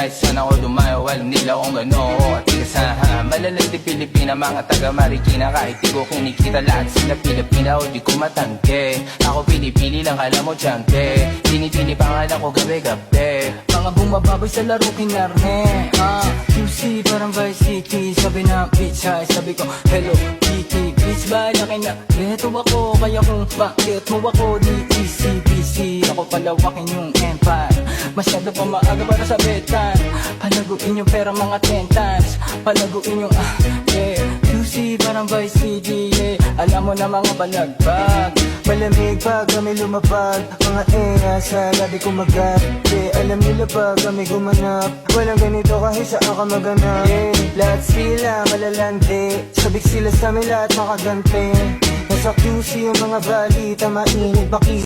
kahit saan ako dumayo, alam nila kung gano'n at tigasahan. Malalandi Pilipina, mga taga Marikina, kahit di ko kinikita lahat sila Pilipina o di ko matangke. Ako pinipili lang, kala mo tiyangke, pinipili pangalan ko gabi-gabi. Mga bumababoy sa laro kinarne, QC parang Vice City. Sabi na bitch hi, sabi ko hello Kitty. Bitch ba laki na beto ako, kaya kung bakit mo ako di easy busy. Ako palawakin yung empire, masyado pa maaga para sa betan. Palaguin yung pera mga 10 times, palaguin yung yeah. QC parang Vice City, yeah. Alam mo na mga balagbag, Malamig pag kami lumapag, mga sa labi ko magate. Alam nila pag kami gumanap, walang ganito kahit saan ka maganap. Lahat sila malalante, sabik sila sa amin lahat makagante. Nasa QC yung mga balita, mainit baki